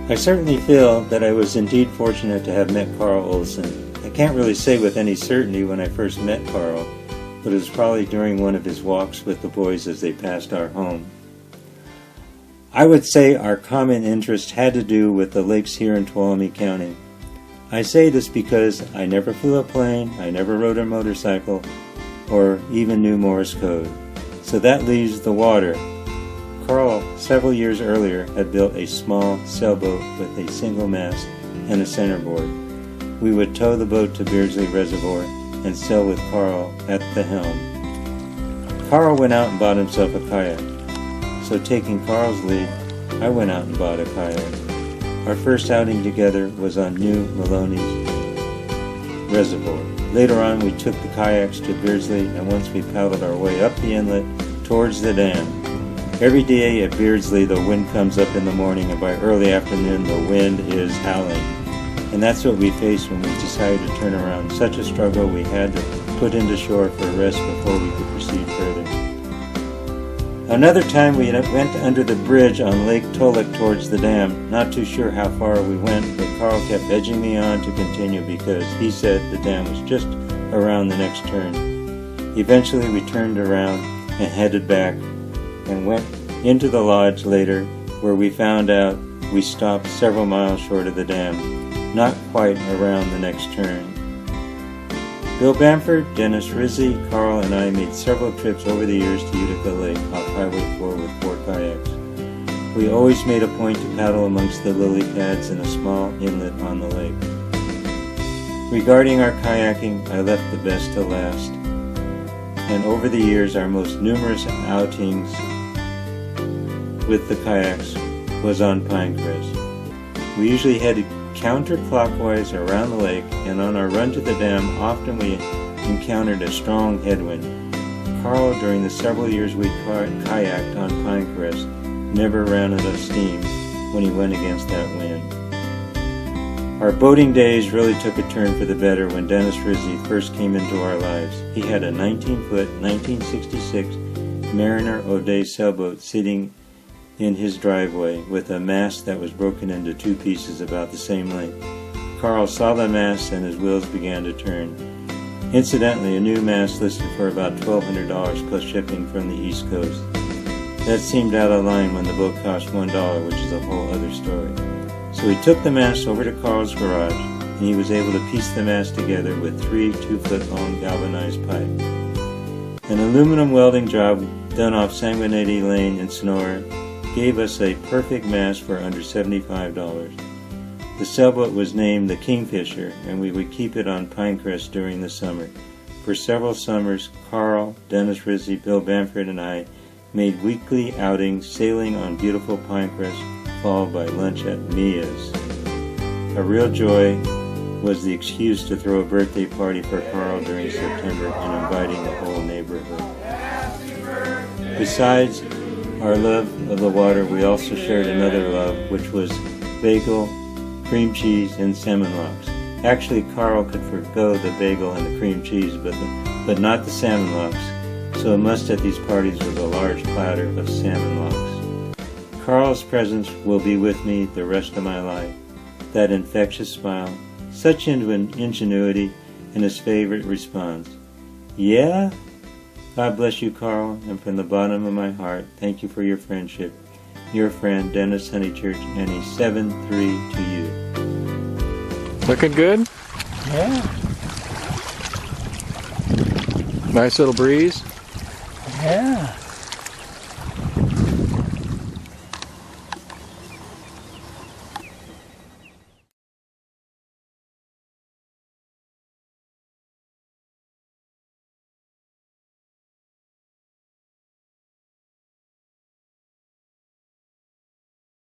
I certainly feel that I was indeed fortunate to have met Carl Olson. I can't really say with any certainty when I first met Carl, but it was probably during one of his walks with the boys as they passed our home. I would say our common interest had to do with the lakes here in Tuolumne County. I say this because I never flew a plane, I never rode a motorcycle, or even knew Morse code. So that leaves the water. Carl, several years earlier, had built a small sailboat with a single mast and a centerboard. We would tow the boat to Beardsley Reservoir and sail with Carl at the helm. Carl went out and bought himself a kayak. So taking Carl's lead, I went out and bought a kayak. Our first outing together was on New Maloney's Reservoir. Later on, we took the kayaks to Beardsley, and once we paddled our way up the inlet towards the dam. Every day at Beardsley, the wind comes up in the morning, and by early afternoon, the wind is howling. And that's what we faced when we decided to turn around. Such a struggle, we had to put into shore for a rest before we could proceed further. Another time, we went under the bridge on Lake Tolek towards the dam. Not too sure how far we went, but Carl kept edging me on to continue because he said the dam was just around the next turn. Eventually, we turned around and headed back and went into the lodge later, where we found out we stopped several miles short of the dam, not quite around the next turn. Bill Bamford, Dennis Rizney, Carl, and I made several trips over the years to Utica Lake off Highway 4 with 4 kayaks. We always made a point to paddle amongst the lily pads in a small inlet on the lake. Regarding our kayaking, I left the best to last. And over the years, our most numerous outings with the kayaks was on Pinecrest. We usually headed counterclockwise around the lake, and on our run to the dam, often we encountered a strong headwind. Carl, during the several years we kayaked on Pinecrest, never ran out of steam when he went against that wind. Our boating days really took a turn for the better when Dennis Rizney first came into our lives. He had a 19-foot, 1966 Mariner O'Day sailboat sitting in his driveway with a mast that was broken into 2 pieces about the same length. Carl saw the mast and his wheels began to turn. Incidentally, a new mast listed for about $1,200 plus shipping from the East Coast. That seemed out of line when the boat cost $1, which is a whole other story. So he took the mast over to Carl's garage, and he was able to piece the mast together with 3 2-foot-long galvanized pipe. An aluminum welding job done off Sanguinetti Lane in Sonora gave us a perfect mast for under $75. The sailboat was named the Kingfisher, and we would keep it on Pinecrest during the summer. For several summers, Carl, Dennis Rizney, Bill Bamford, and I made weekly outings sailing on beautiful Pinecrest, followed by lunch at Mia's. A real joy was the excuse to throw a birthday party for Carl during September and inviting the whole neighborhood. Besides our love of the water, we also shared another love, which was bagel, cream cheese, and salmon lox. Actually, Carl could forgo the bagel and the cream cheese, but not the salmon lox, so a must at these parties was a large platter of salmon lox. Carl's presence will be with me the rest of my life. That infectious smile, such ingenuity, and his favorite response, "Yeah?" God bless you, Carl, and from the bottom of my heart, thank you for your friendship. Your friend, Dennis Honeychurch, and a 7-3 to you. Looking good? Yeah. Nice little breeze? Yeah.